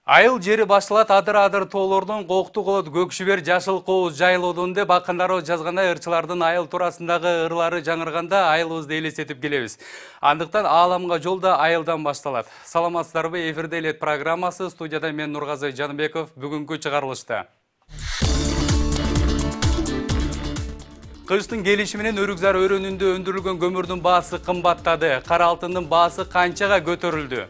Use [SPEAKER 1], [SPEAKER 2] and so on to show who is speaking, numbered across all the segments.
[SPEAKER 1] Айыл жери башталат адыр-адыр тоолордон кокту колот көкшүбер жашыл кооз жайылоодон деп акындар жазгандай ырчылардын айыл туурасындагы ырлары жаңырганда айылыбызды элестетип келебиз. Андыктан ааламга жол да айылдан башталат. Саламатсыздарбы, эфирде элет программасы, студияда мен Нургазы Жанбеков. Бүгүнкү чыгарылышта кыштын келиши менен Өрүкзар өрөөнүндө өндүрүлгөн көмүрдүн баасы кымбаттады. Кара алтындын баасы канчага көтөрүлдү?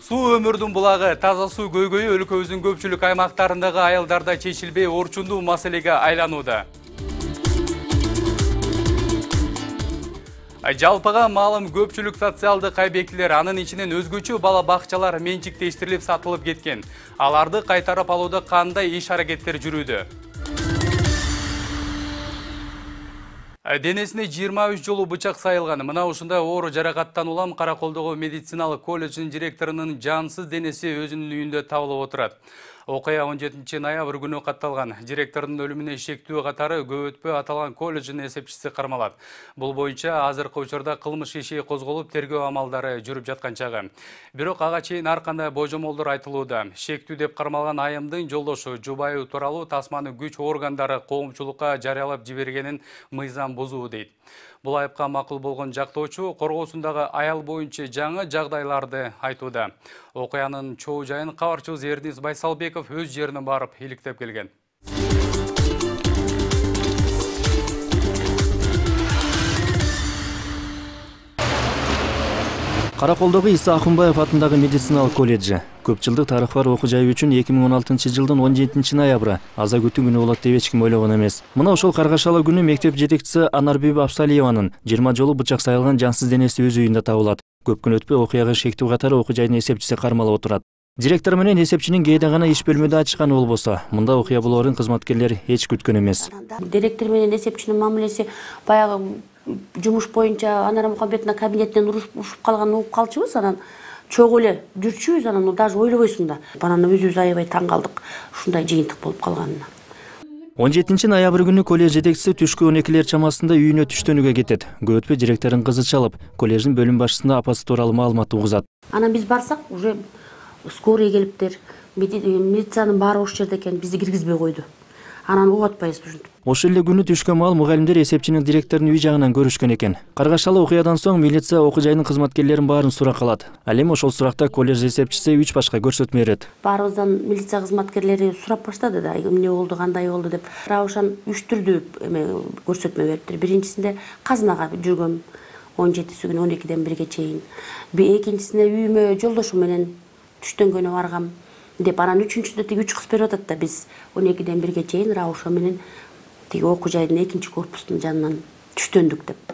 [SPEAKER 1] Суу өмүрдүн булагы, таза суу көйгөйү өлкөбүздүн көпчүлүк аймактарындагы айылдарда чечилбей орчундуу маселеге айланууда. Жалпыга маалым көпчүлүк социалдык объектилер, анын ичинен өзгөчө бала бакчалар менчиктештирилип сатылып кеткен. Аларды кайтарып алууда кандай иш-аракеттер жүрүүдө? Денесине 23 жолу бычак сайылган. Мына ушундай оор жаракаттан улам Караколдогу медициналык колледждин директорунун жансыз денеси өзүнүн үйүндө табылып отурат. Окуя 17 ноябрь күнү катталган. Директордун өлүмүнө шектүү катары көп өтпөй аталган колледждин эсепчиси кармалат. Бул боюнча азыркы учурда кылмыш иши козголуп, тергөө амалдары жүрүп жаткан чагы. Бирок ага чейин ар кандай божомолдор айтылууда. Шектүү деп кармалган айымдын жолдошу жубайы тууралуу тасманы күч органдары коомчулукка жарыялап жибергенин мыйзам бузуу дейт. Бул айыпка макул болгон жактоочу коргоосундагы аял боюнча жаңы жагдайларды айтууда. Окуянын чоо жайын кабарчыбыз Эрдис Байсалбеков өз жерине барып иликтеп келген.
[SPEAKER 2] Караколдогу Иса Акунбаев атындагы медициналык колледжи. Көп жылдык тарыхы бар окуу жай үчүн 2016 жылдын 17 ноябры аза күтүү күнү болот деп эч ким ойлогон эмес. Мына ошол каргашалы күнү мектеп жетекчиси Анарбиби Абсалиеванын 20 жолу бычак сайылган жансыз денеси өз үйүндө табылат. Көп күн өтпөй окуяга шектүү катары окуу жайдын эсепчиси кармалып отурат. Директор менен эсепчинин кээде гана иш бөлмөдө ачышканы болбосо, мында окуя болоорун кызматкерлер эч күткөн эмес.
[SPEAKER 3] Директор менен эсепчинин мамилеси баягы жумуш боюнча Анара Мухамбетовна кабинеттен ушуп калганын угуп калчубуз, анан чогуу эле жүрчүбүз, анан даже ойлобойсуң да. Анан өзүбүз аябай таң калдык ушундай жыйынтык болуп калганына.
[SPEAKER 2] 17 ноябрь күнү колледж жетекчиси түшкү 12 чамасында үйүнө түштөнүүгө кетет. Көп өтпөй директордун кызы чалып, коллеждин бөлүм башчысына апасы тууралуу маалымат угузат.
[SPEAKER 3] Анан биз барсак, уже скорый келиптир, милициянын баары ошол жерде экен, бизди киргизбей койду. Анан угуп атпайбыз ушинтип.
[SPEAKER 2] Ошол эле күнү түшкөн маал мугалимдер эсепчинин директордун үй жагынан көрүшкөн экен. Каргашалы окуядан соң милиция окуу жайдын кызматкерлерин баарын суракка алат. Ал эми ошол суракта колледж эсепчиси 3 башка көрсөтмө берет.
[SPEAKER 3] Баарыбыздан милиция кызматкерлери сурап баштады да, эмне болду, кандай болду деп. Ошон 3 түрдүү көрсөтмө бериптир. Биринчисинде казынага жүргөм 17 күнү 12ден 1ге чейин. Экинчисине үйүмө жолдошум менен түштөнгөнө баргам деп, анан үчүнчүсүндө тиги 3 кыз берип атат да, биз 12ден 1ге чейин ошо менен тиги окуу жайдын 2-корпустун жанынан түштөндүк деп.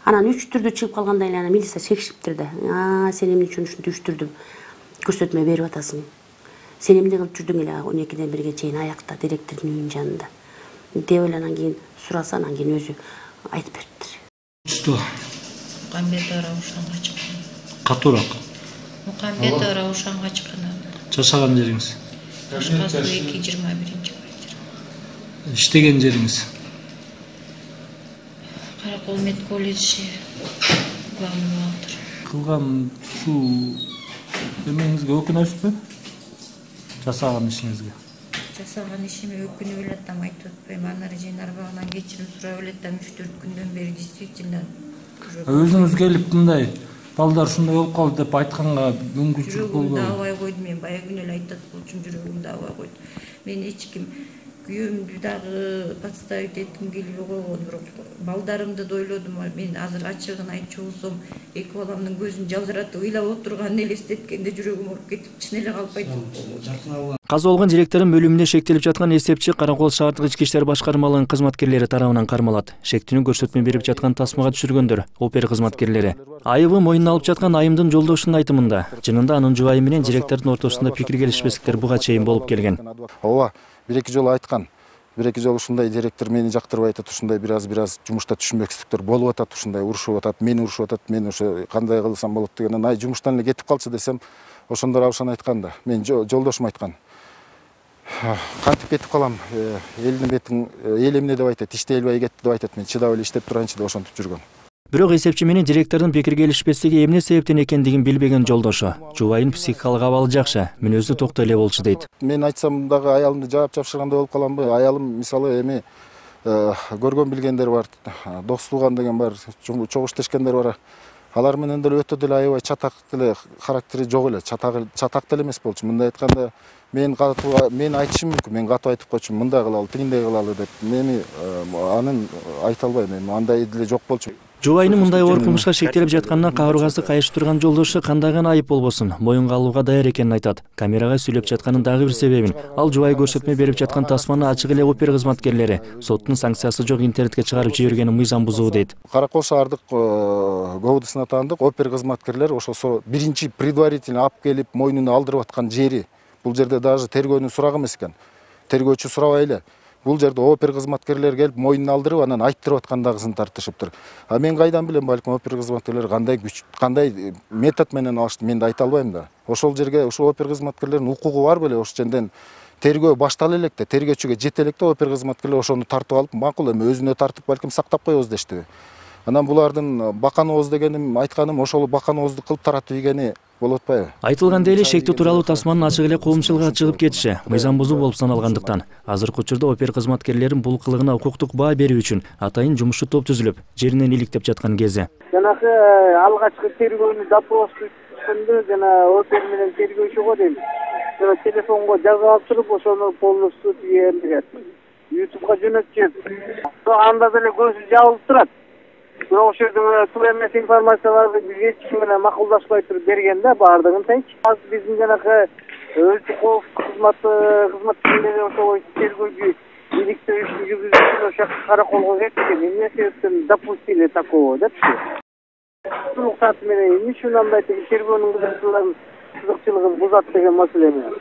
[SPEAKER 3] Анан 3 түрдүү чыгып калгандан кийин милиция шекишиптир да. Сен эмне үчүн ушинтип 3 түрдүү көрсөтмө берип атасың? Сен эмне кылып жүрдүң эле 12ден 1ге чейин аякта директордун үйүнүн жанында? Деп эле анан кийин сураса, анан кийин өзү айтып бериптир.
[SPEAKER 4] Что?
[SPEAKER 5] Мухамбетова Раушанга чыккан.
[SPEAKER 4] Катуураак?
[SPEAKER 5] Мухамбетова Раушанга чыккан.
[SPEAKER 4] Жашаган жериңиз?
[SPEAKER 5] Башкасы 2-21.
[SPEAKER 4] Иштеген жериңиз?
[SPEAKER 5] Каракол мед колледжи бухгалтер.
[SPEAKER 4] Кылган ушул эмеңизге өкүнөсүзбү? Жасаган ишиңизге?
[SPEAKER 5] Жасаган ишиме өкүнүп эле атам, айтып атпайм. Анары жайын арбагынан кечирим сурап эле атам, 3-4 күндөн бери действительно.
[SPEAKER 4] Өзүңүз келип мындай балдар ушундай болуп калды деп айтканга мүмкүнчүлүк болбойбу?
[SPEAKER 5] Жүрөгүмдү абай койду, мен баягы күнү эле айтат болчумун, жүрөгүмдү абай койду. Мен эч ким күйөөмдү дагы подставить этким келбей койгон, бирок балдарымды да ойлодум. Мен азыр ачыгын айтчу болсом, 2 баламдын көзүн жалдыратып ыйлап отурганын элестеткенде жүрөгүм ооруп кетип, чын эле калпай болчу.
[SPEAKER 2] Каза болгон директордун өлүмүнө шектелип жаткан эсепчи Каракол шаардык ички иштер башкармалыгынын кызматкерлери тарабынан кармалат. Шектүүнү көрсөтмө берип жаткан тасмага түшүргөндөр опер кызматкерлери. Айыбы моюнуна алып жаткан айымдын жолдошунун айтымында, чынында анын жубайы менен директордун ортосунда пикир келишпестиктер буга чейин болуп келген.
[SPEAKER 6] Ооба, 1-2 жолу айткан. 1-2 жолу ушундай директор мени жактырбай атат, ушундай бир аз жумушта түшүнбөксүздүктөр болуп атат, ушундай урушуп атат, мени урушуп атат, мен ошо кандай кылсам болот деген, ай жумуштан эле кетип калчы десем, ошондор ошону айткан да. Мен жолдошум айткан. Кантип кетип калам, элдин бетин эл эмне деп айтат, иштей албай кетти деп айтат, мен чыдап эле иштеп турайынчы деп ошентип жүргөн.
[SPEAKER 2] Бирок эсепчи менен директордун пикир келишпестиги эмне себептен экендигин билбеген жолдошу. Жубайынын психикалык абалы жакшы, мүнөзү токтоо эле болчу дейт.
[SPEAKER 6] Мен айтсам дагы аялымды жаап жапшыргандай болуп каламбы? Аялым мисалы эми көргөн билгендер бар, дос тууган деген бар, чогуу иштешкендер бар. Алар менен деле өтө деле аябай чатак деле характери жок эле, чатак деле эмес болчу. Мындай айтканда мен айтышым мүмкүн, мен катуу айтып койчумун, мындай кылалы, тигиндей кылалы деп. Мени анын айта албайм, эми андай деле жок болчу.
[SPEAKER 2] Жубайынын мындай оор кылмышка шектелип жатканына кабыргасы кайышып турган жолдошу кандай гана айып болбосун, моюнга алууга даяр экенин айтат. Камерага сүйлөп жатканын дагы бир себебин, ал жубайы көрсөтмө берип жаткан тасманы ачык эле опер кызматкерлери соттун санкциясы жок интернетке чыгарып жибергени мыйзам бузуу дейт.
[SPEAKER 6] Каракол шаардык ГОУДсуна таандык опер кызматкерлер ошо биринчи предварительно алып келип мойнуна алдырып аткан жери. Бул жерде даже тергөөнүн сурагы эмес экен. Тергөөчү сурабай эле. Бул жерде опер кызматкерлер келип мойнуна алдырып, анан айттырып аткандагысын тартышыптыр. А мен кайдан билем, балким опер кызматкерлер кандай күч, кандай метод менен алышты, мен да айта албайм да. Ошол жерге ошол опер кызматкерлердин укугу бар беле, ошол жерден тергөө баштала электе, тергөөчүгө жете электе опер кызматкерлер ошону тартып алып, макул эми өзүнө тартып балким сактап коебуз дештиби. Анан булардын баканыбыз дегеним, айтканым ошол баканыбызды кылып таратып ийгени болуп атпайбы?
[SPEAKER 2] Айтылгандай эле шектүү тууралуу тасманын ачык эле коомчулукка чыгып кетиши мыйзам бузуу болуп саналгандыктан азыркы учурда опер кызматкерлерин бул кылыгына укуктук баа берүү үчүн атайын жумушчу топ түзүлүп, жеринен иликтеп жаткан кези.
[SPEAKER 7] Жанагы алгачкы тергөөнү допрос жана опер менен тергөөчүгө дейм. Жана телефонго жазып алып туруп, ошону полностью YouTubeга жөнөтүп, анда деле көзү жабылып турат. Бирок ошол жерде туура эмес информацияларды эч ким менен макулдашпай туруп бергенде баардыгын тең. Азыр биздин жанагы өзү коопсуздук кызматкерлери ошол тергөөчү иликтөө ишин жүргүзүп ошол жака караколго кеткен. Эмне себептен допустили такого депчи. Рухсат менен эмне үчүн андай тергөөнүн кызыкчылыгын бузат деген маселе менен.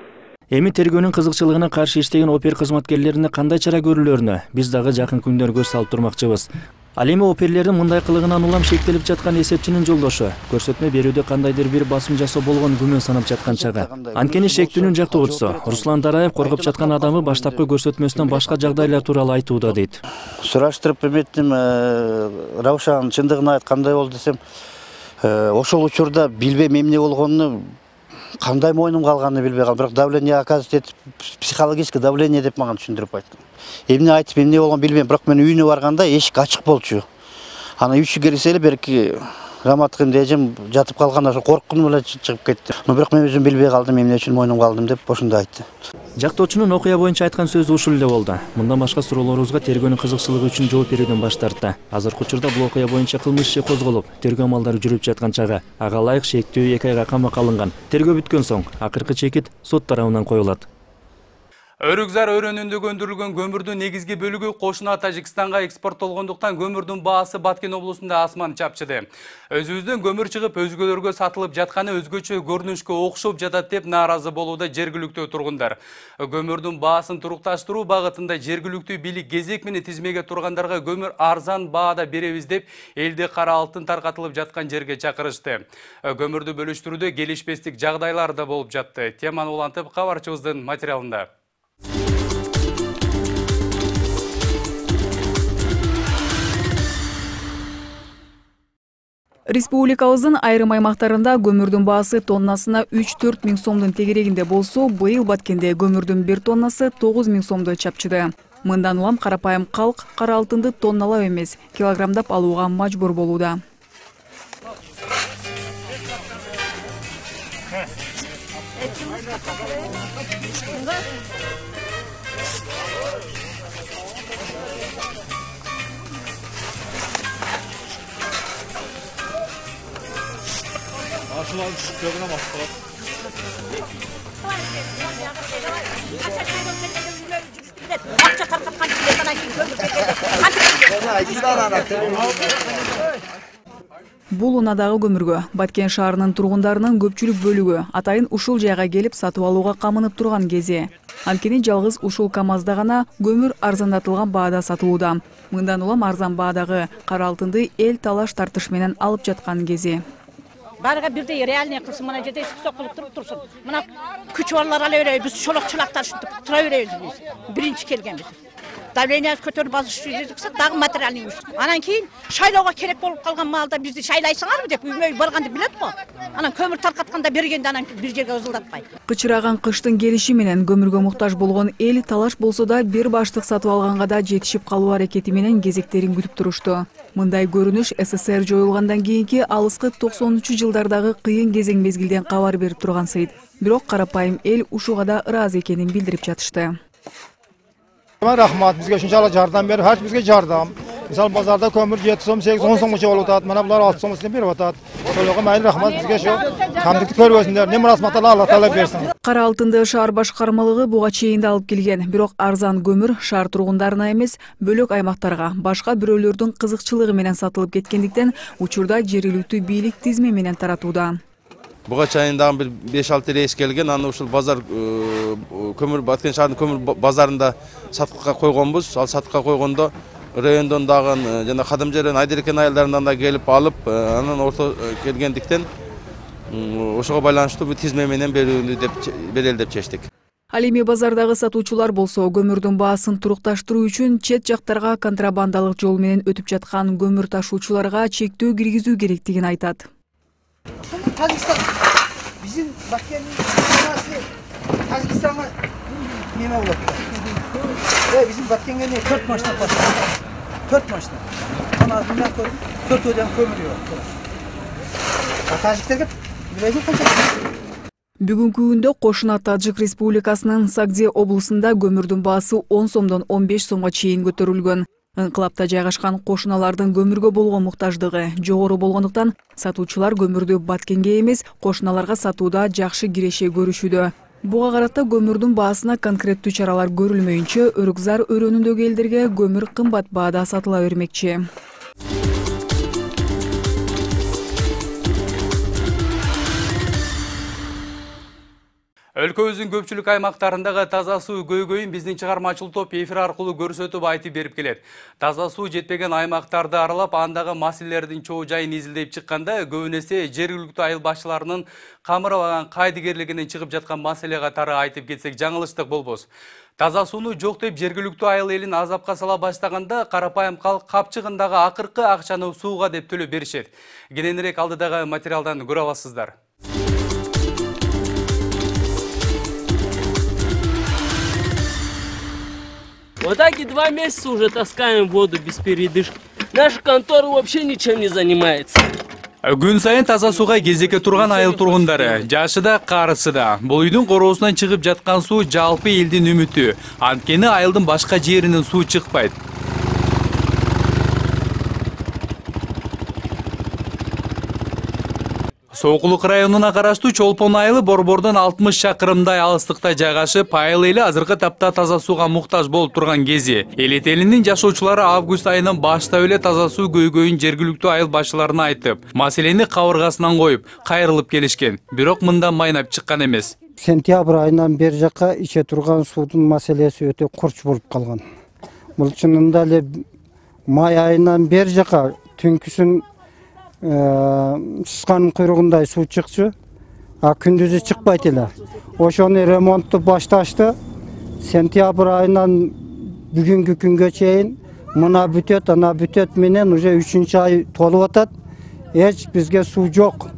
[SPEAKER 2] Эми тергөөнүн кызыкчылыгына каршы иштеген опер кызматкерлерине кандай чара көрүлөрүнө биз дагы жакын күндөрү көз салып турмакчыбыз. Ал эми оперлердин мындай кылыгынан улам шектелип жаткан эсепчинин жолдошу көрсөтмө берүүдө кандайдыр бир басым жасоо болгон күмөн санап жаткан чагы. Анткени шектүүнүн жактоочусу Руслан Дараев коргоп жаткан адамы баштапкы көрсөтмөсүнөн башка жагдайлар тууралуу айтууда дейт.
[SPEAKER 8] Сураштырып эметтим, Раушан чындыгын айт кандай болду десем, ошол учурда билбейм эмне болгонун, кандай мойнумга алганын билбей калдым. Бирок давление оказывается, психологическое давление деп мага түшүндүрүп айткан. Эмне айтып, эмне болгонун билбейм, бирок мен үйүнө барганда эшик ачык болчу. Аны үйчү кирсе эле берки раматкым дежим жатып калган, ошо корккунум эле чыгып кетти. Бирок мен өзүм билбей калдым, эмне үчүн мойнумга алдым деп ошондой айтты.
[SPEAKER 2] Жактоочунун окуя боюнча айткан сөзү ушул эле болду. Мындан башка суроолорубузга тергөөнүн кызыкчылыгы үчүн жооп берүүдөн баш тартты. Азыркы учурда бул окуя боюнча кылмыш иши козголуп, тергөө амалдары жүрүп жаткан чагы. Ага ылайык шектүү 2 айга камакка алынган. Тергөө бүткөн соң акыркы чекит сот тарабынан коюлат.
[SPEAKER 1] Өрүкзар өрөөнүндө өндүрүлгөн көмүрдүн негизги бөлүгү кошуна Тажикстанга экспорттолгондуктан көмүрдүн баасы Баткен облусунда асман чапчыды. Өзүбүздөн көмүр чыгып, өзгөлөргө сатылып жатканы өзгөчө көрүнүшкө окшоп жатат деп нааразы болууда жергиликтүү тургундар. Көмүрдүн баасын турукташтыруу багытында жергиликтүү бийлик кезек менен тизмеге тургандарга көмүр арзан баада беребиз деп элде кара алтын таркатылып жаткан жерге чакырышты. Көмүрдү бөлүштүрүүдө келишпестик жагдайлар да болуп жатты. Теманы улантып кабарчыбыздын материалында.
[SPEAKER 9] Республикабыздын айрым аймактарында көмүрдүн баасы тоннасына 3-4 миң сомдун тегерегинде болсо, быйыл Баткенде көмүрдүн 1 тоннасы 9 миң сомдо чапчыды. Мындан улам карапайым калк кара алтынды тонналап эмес, килограммдап алууга мажбур болууда. Бул унадагы көмүргө Баткен шаарынын тургундарынын көпчүлүк бөлүгү атайын ушул жайга келип сатып алууга камынып турган кези. Анткени жалгыз ушул КАМАЗда гана көмүр арзандатылган баада сатылууда. Мындан улам арзан баадагы кара алтынды эл талаш тартыш менен алып жаткан кези.
[SPEAKER 10] Барга бирдей реальный кылсын, мына жерде сокулуп туруп турсун. Мына күч барлар ала беребиз, биз шолокчулактар ушинтип тура беребиз биз. Биринчи келгенбиз. давление көтеріп азыр жүрсек дагы материальный үш. Анан кейін шайлауға керек болып қалған малда бізді шайлайсыңарбы деп үймөй барганды билет го. Анан көмір тарқатқанда бергенде анан бир жерге узулдатпай.
[SPEAKER 9] Кычыраган кыштын келиши менен көмүргө муктаж болгон эл талаш болсо да бир баштык сатып алганга да жетишип калуу аракети менен кезектерин күтүп турушту. Мындай көрүнүш СССР жоюлгандан кийинки алыскы 90-жылдардагы кыйын кезең мезгилден кабар берип турган сайт. Бирок карапайым эл ушуга да ыраазы экенин билдирип жатышты.
[SPEAKER 11] Рахмат, бизге ушунчалык жардам берип, ар бизге жардам. Мисал базарда көмүр 7 сом, 8, 10 сомго болуп атат. Мына булар 6 сом берип атат. Ошолорго майыл рахмат бизге ошо камдыкты көрбөсүндөр. Не мурасматтар Алла таала берсин.
[SPEAKER 9] Кара алтынды шаар башкармалыгы буга чейин да алып келген. Бирок арзан көмүр шаар тургундарына эмес, бөлөк аймактарга, башка бирөөлөрдүн кызыкчылыгы менен сатылып кеткендиктен учурда жергиликтүү бийлик тизме менен таратууда.
[SPEAKER 12] Буга чейин дагы бир 5-6 рейс келген. Аны ушул базар көмүр Баткен шаарынын көмүр базарында сатыкка койгонбуз. Ал сатыкка койгондо райондон дагы жана кадым жерден Айдеркен айылдарынан да келип алып, анан орто келгендиктен ошого байланыштуу бул тизме менен берели деп чечтик.
[SPEAKER 9] Ал эми базардагы сатуучулар болсо көмүрдүн баасын турукташтыруу үчүн чет жактарга контрабандалык жол менен өтүп жаткан көмүр ташуучуларга чектөө киргизүү керектигин айтат.
[SPEAKER 13] Tacikistan bizim Bakü'nün Tacikistan'a neme oldu? Bizim Bakü'nün 4 maçta başladı. 4 maçta. Ama bundan sonra 4 ödem kömürüyor. Taciklerge bileydi kaçak.
[SPEAKER 9] Бүгүнкү күндө Кошуна Тажик Республикасынын Сагдзе облусунда көмүрдүн баасы 10 сомдон 15 сомго чейин көтөрүлгөн. Ыңкылапта жайгашкан кошуналардын көмүргө болгон муктаждыгы жогору болгондуктан сатуучулар көмүрдү Баткенге эмес, кошуналарга сатууда жакшы киреше көрүшүүдө. Буга карата көмүрдүн баасына конкреттүү чаралар көрүлмөйүнчө Өрүкзар өрөөнүндөгү элдерге көмүр кымбат баада сатыла бермекчи.
[SPEAKER 1] Өлкөбүздүн көпчүлүк аймактарындагы таза суу көйгөйүн биздин чыгармачыл топ эфир аркылуу көрсөтүп айтып берип келет. Таза суу жетпеген аймактарды аралап, андагы маселелердин чоо жайын изилдеп чыкканда, көбүн эсе жергиликтүү айыл башчыларынын камырабаган кайдыгерлигинен чыгып жаткан маселе катары айтып кетсек жаңылыштык болбос. Таза сууну жок деп жергиликтүү айыл элин азапка сала баштаганда, карапайым калк капчыгындагы акыркы акчаны сууга деп төлөп беришет. Кененирээк алдыдагы материалдан көрө аласыздар.
[SPEAKER 14] Вот так и 2 месяца уже таскаем воду без передышки. Наша контора вообще ничем не занимается.
[SPEAKER 1] Күн сайын таза сууга кезекке турган айыл тургундары, жашы да, карысы да. Бул үйдүн короосунан чыгып жаткан суу жалпы элдин үмүтү. Анткени айылдын башка жеринен суу чыкпайт. Соокулук районуна караштуу Чолпон айылы Борбордон 60 чакырымдай алыстыкта жайгашып, айыл эли азыркы тапта таза сууга муктаж болуп турган кези. Элет элинин жашоочулары август айынын баштап эле таза суу көйгөйүн жергиликтүү айыл башчыларына айтып, маселени кабыргасынан коюп, кайрылып келишкен. Бирок мындан майнап чыккан эмес.
[SPEAKER 15] Сентябрь айынан бери жака иче турган суудун маселеси өтө курч болуп калган. Бул чынында эле май айынан бери жака түнкүсүн сысканын куйругундай суу чыкчу, күндүзү чыкпайт эле. Ошону ремонтту башташты. Сентябрь айынан бүгүнкү күнгө чейин мына бүтөт, ана бүтөт менен уже 3-чү ай толуп атат. Эч бизге суу жок.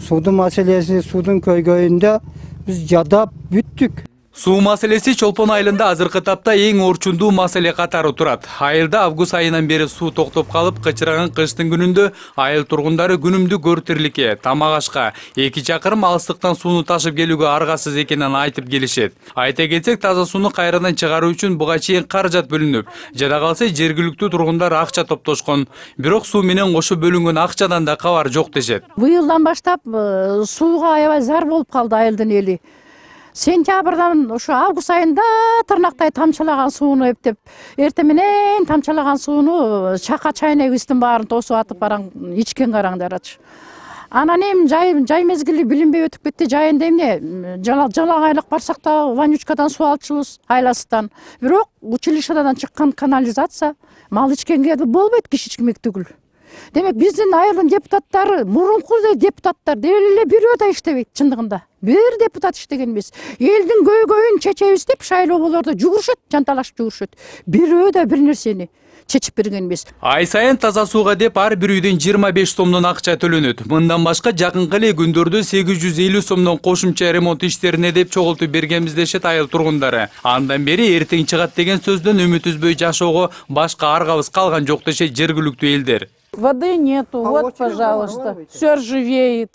[SPEAKER 15] Суудун маселеси, суудун көйгөйүндө биз жадап бүттүк.
[SPEAKER 1] Суу маселеси Чолпон айылында азыркы тапта эң орчундуу маселе катары турат. Айылда август айынан бери суу токтоп калып, кычыраган кыштын күнүндө айыл тургундары күнүмдүк көртирликке, тамак ашка, 2 чакырым алыстыктан сууну ташып келүүгө аргасыз экенин айтып келишет. Айта кетсек, таза сууну кайрадан чыгаруу үчүн буга чейин каражат бөлүнүп, жада калса жергиликтүү тургундар акча топтошкон. Бирок суу менен кошо бөлүнгөн акчадан да кабар жок дешет.
[SPEAKER 16] Быйылдан баштап сууга аябай зар болуп калды айылдын эли. Сентябрдан ошо август айында тырнактай тамчылаган сууну эптеп, эртең менен тамчылаган сууну чака чайнегибиздин баарын тосуп атып бараң, ичкен караңдарчы. Анан эми жай мезгили билинбей өтүп кетти. Жайында эмне жалаңайлык барсак да Ванючкадан суу алчубуз, айласынан. Бирок училищедан чыккан канализация мал ичкенге болбойт, киши ичмек түгүл. Демек биздин айылдын депутаттары мурунку депутаттар деле бирөө да иштебейт чындыгында. Бир депутат иштеген эмес. Элдин көйгөйүн чечебиз деп шайлоолордо жүгүрүшөт, жанталашып жүгүрүшөт. Бирөө да бир нерсени чечип берген эмес.
[SPEAKER 1] Ай сайын таза сууга деп ар бир үйдөн 25 сомдон акча төлөнөт. Мындан башка жакынкы эле күндөрдө 850 сомдон кошумча ремонт иштерине деп чогултуп бергенбиз дешет айыл тургундары. Андан бери эртең чыгат деген сөздөн үмүт үзбөй жашоого башка аргабыз калган жок дешет жергиликтүү элдер.
[SPEAKER 16] Воды нету, вот, пожалуйста, все ржавеет.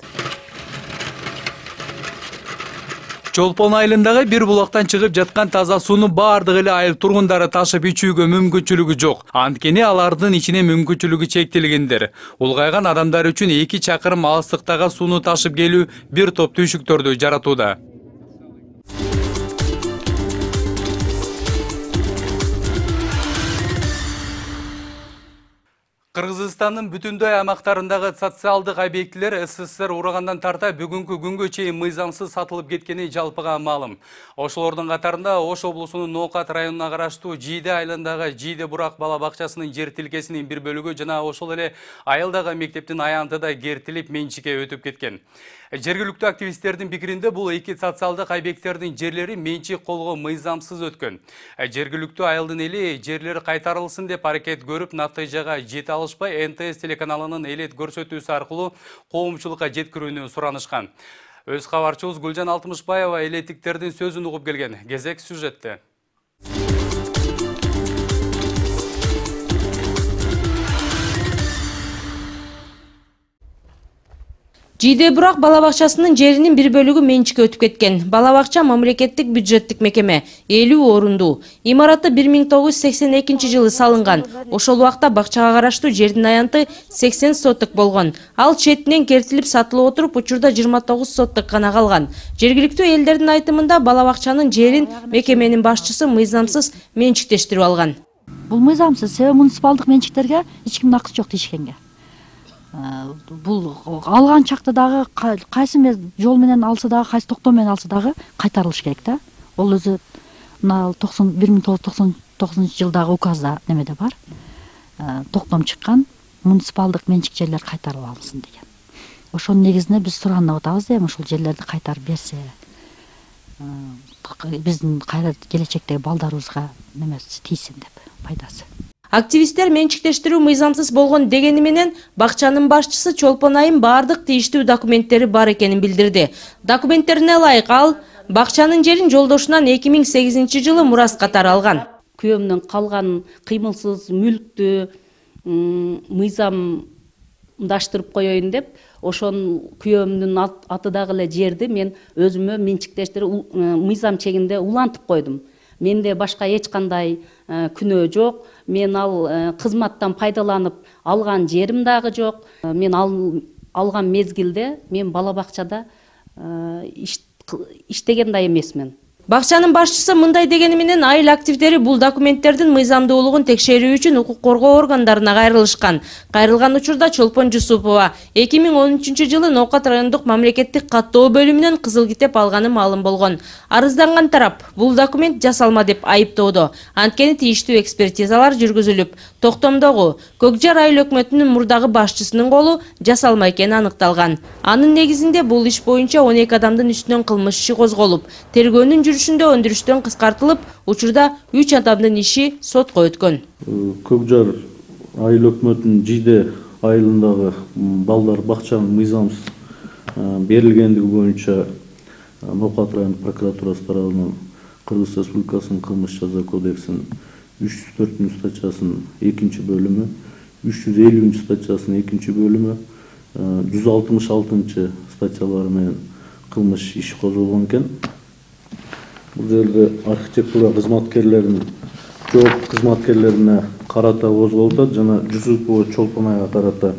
[SPEAKER 1] Чолпон айылындагы бир булактан чыгып жаткан таза сууну бардык эле айыл тургундары ташып ичүүгө мүмкүнчүлүгү жок. Анткени алардын ичине мүмкүнчүлүгү чектелгендер. Улгайган адамдар үчүн 2 чакырым алыстыктагы сууну ташып келүү бир топ түйшүктөрдү жаратууда. Кыргызстандын бүтүндөй аймактарындагы социалдык объектилер СССР урагандан тарта бүгүнкү күнгө чейин мыйзамсыз сатылып кеткени жалпыга маалым. Ошолордун катарында Ош облусунун Ноокат районуна караштуу Жийде айылындагы Жийде Бурак бала бакчасынын жер тилкесинин бир бөлүгү жана ошол эле айылдагы мектептин аянты да кертилип менчикке өтүп кеткен. Жергиликтүү активисттердин пикиринде бул эки социалдык объекттердин жерлери менчик колго мыйзамсыз өткөн. Жергиликтүү айылдын эли жерлери кайтарылсын деп аракет көрүп, натыйжага жете алышпай НТС телеканалынын элет көрсөтүүсү аркылуу коомчулукка жеткирүүнү суранышкан. Өз кабарчыбыз Гүлжан Алтымышбаева элеттиктердин сөзүн угуп келген. Кезек сюжетте.
[SPEAKER 17] Жийде Бурак бала бакчасынын жеринин бир бөлүгү менчикке өтүп кеткен. Бала бакча мамлекеттик бюджеттик мекеме, 50 орундуу. Имараты 1982 жылы салынган. Ошол убакта бакчага караштуу жердин аянты 80 соттук болгон. Ал четинен кертилип сатылып отуруп, учурда 29 соттук гана калган. Жергиликтүү элдердин айтымында бала бакчанын жерин мекеменин башчысы мыйзамсыз менчиктештирип алган.
[SPEAKER 18] Бул мыйзамсыз, себеби муниципалдык менчиктерге эч кимдин акысы жок дейишкенге. Бул алган чакта дагы кайсы жол менен алса дагы, кайсы токтом менен алса дагы кайтарылыш керек да. Ол өзү 1999 жылдагы указда немеде бар. Токтом чыккан муниципалдык менчик жерлер кайтарып алынсын деген. Ошонун негизинде биз суранып атабыз эми ушул жерлерди кайтарып берсе, биздин келечектеги балдарыбызга немеси тийсин деп, пайдасы.
[SPEAKER 17] Активисттер менчиктештирүү мыйзамсыз болгон дегени менен бакчанын башчысы Чолпон айым бардык тийиштүү документтери бар экенин билдирди. Документтерине ылайык ал бакчанын жерин жолдошунан 2008 жылы мурас катары алган.
[SPEAKER 19] Күйөөмдөн калган кыймылсыз мүлктү мыйзамдаштырып коеюн деп, ошон күйөөмдүн атыдагы эле жерди мен өзүмө менчиктештирип мыйзам чегинде улантып койдум. Менде башка эч кандай күнөө жок. Мен ал кызматтан пайдаланып алган жерим дагы жок. Мен алган мезгилде мен бала бакчада иштеген да эмесмин.
[SPEAKER 17] Бакчанын башчысы мындай дегени менен айыл активдери бул документтердин мыйзамдуулугун текшерүү үчүн укук коргоо органдарына кайрылышкан. Кайрылган учурда Чолпон Жусупова 2013 жылы Ноокат райондук мамлекеттик каттоо бөлүмүнөн кызыл китеп алганы маалым болгон. Арызданган тарап бул документ жасалма деп айыптоодо. Анткени тийиштүү экспертизалар жүргүзүлүп, токтомдогу Көкжар айыл өкмөтүнүн мурдагы башчысынын колу жасалма экени аныкталган. Анын негизинде бул иш боюнча 12 адамдын үстүнөн кылмыш иши козголуп, тергөөнүн өндүрүштөн кыскартылып, учурда 3 адамдын иши сотко өткөн.
[SPEAKER 20] Көкжар айыл өкмөтүнүн Жийде айылындагы балдар бакчанын мыйзамсыз берилгендиги боюнча Ноокат райондук прокуратурасы тарабынан Кыргыз Республикасынын кылмыш жаза кодексинин 304 статьясынын 2 бөлүмү, 350 статьясынын 2 бөлүмү, 166 статьялары менен кылмыш иши козголгон экен. Бұл жерде архитектура кызматкерлеринин жооп кызматкерлерине карата козголуп атат жана Жусупова Чолпон айга карата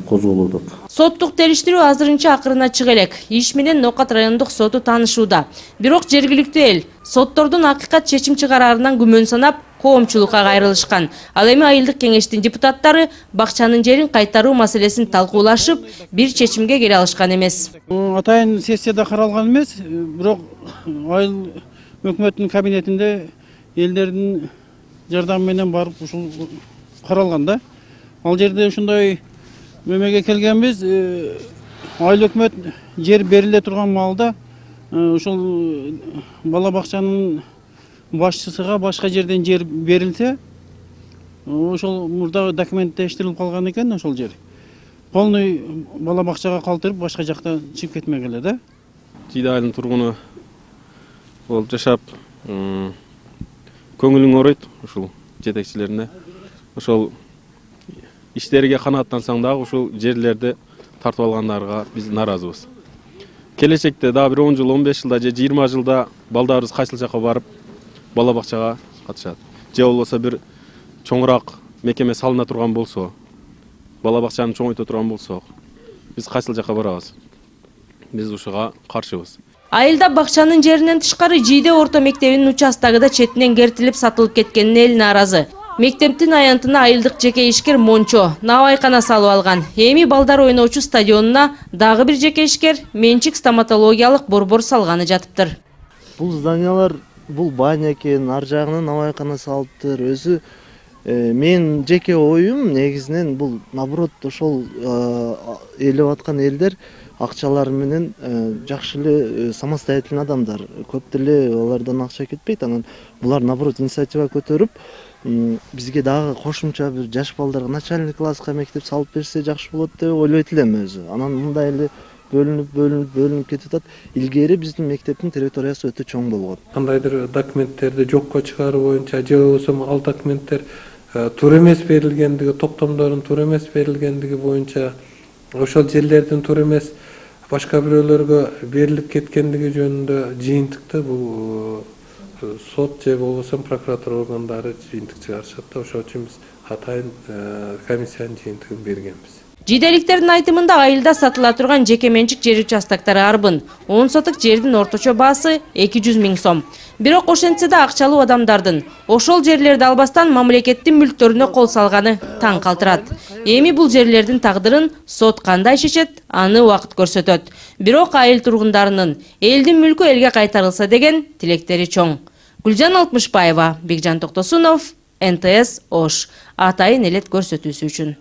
[SPEAKER 20] козголуп атат.
[SPEAKER 17] Соттук териштирүү азырынча акырына чыга элек. Иш менен Ноокат райондук соту таанышууда. Бирок жергиликтүү эл соттордун акыйкат чечим чыгараарынан күмөн санап, коомчулукка кайрылышкан. Ал эми айылдык кеңештин депутаттары бакчанын жерин кайтаруу маселесин талкуулашып, бир чечимге келе алышкан эмес.
[SPEAKER 21] Атайын сессияда каралган эмес, бирок айыл өкмөтүнүн кабинетинде элдердин жардамы менен барып ушул каралган да. Ал жерде ушундай мемеге келгенбиз. Айыл өкмөт жер бериле турган маалда ошол бала бакчанын башчысыга башка жерден жер берилсе, ошол мурда документтештирилип калган экен ошол жер. Полный бала бакчага калтырып, башка жакта чыгып кетмегеле да.
[SPEAKER 3] Жиде айылдын тургуну болуп жашап, көңүлүң оройт ушул жетекчилерине. Ошол иштерге канааттансаң дагы ушул жерлерди тартып алгандарга биз нааразыбыз. Келечекте дагы бир 10 жыл, 15 жылда же 20 жылда балдарыбыз кайсыл жака барып бала бакчага катышат. Же болбосо бир чоңураак мекеме салына турган болсо, бала бакчаны чоңойто турган болсок, биз кайсыл жака барабыз? Биз ушуга каршыбыз.
[SPEAKER 17] Айылда бакчанын жеринен тышкары Жийде орто мектебинин участогу четинен кертилип сатылып кеткенине эл нааразы. Мектептин аянтына айылдык жеке ишкер Мончо навайкана салып алган. Эми балдар ойноочу стадионуна дагы бир жеке ишкер менчик стоматологиялык борбор салганы жатыптыр.
[SPEAKER 22] Бул зданиялар, бул баня экен, ар жагынан навайкана салыптыр. Өзү мен жеке оюм негизинен бул наоборот ошол ээлеп аткан элдер акчалары менен жакшы эле самостоятельный адамдар. Көп деле алардан акча кетпейт. Анан булар наоборот инициатива көтөрүп, бизге дагы кошумча бир жаш балдарга начальный класска мектеп салып берсе жакшы болот деп ойлойт элем өзү. Анан мындай эле бөлүнүп кетип атат. Илгери биздин мектептин территориясы өтө чоң болгон.
[SPEAKER 4] Кандайдыр документтерди жокко чыгаруу боюнча же болбосо ал документтер туура эмес берилгендиги, топтомдордун туура эмес берилгендиги боюнча ошол жерлердин туура эмес башка бирөөлөргө берилип кеткендиги жөнүндө жыйынтыкты бул сот же болбосо прокуратура органдары жыйынтык чыгарышат да. Ошол үчүн биз атайын комиссиянын жыйынтыгын бергенбиз.
[SPEAKER 17] Жийделиктердин айтымында айылда сатыла турган жеке менчик жер участоктары арбын. 10 соток жердин орточо баасы 200 000 сом. Бирок ошентсе да акчалуу адамдардын ошол жерлерди албастан мамлекеттин мүлктөрүнө кол салганы таң калтырат. Эми бул жерлердин тагдырын сот кандай шешет, аны убакыт көрсөтөт. Бирок айыл тургундарынын элдин мүлкү элге кайтарылса деген тилектери чоң. Гүлжан Алтмышбаева, Бекжан Токтосунов, НТС Ош. Атайын элет көрсөтүүсү үчүн.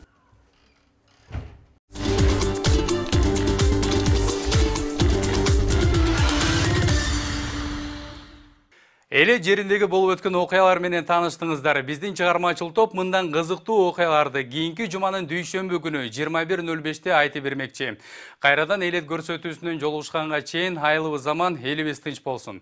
[SPEAKER 1] Эле жериндеги болуп өткөн окуялар менен тааныштыңыздар. Биздин чыгармачыл топ мындан кызыктуу окуяларды кийинки жуманын дүйшөмбү күнү 21:05-те айтып бермекчи. Кайрадан элет көрсөтүүсүнөн жолугушканга чейин айылыбыз заман, элибиз тынч болсун.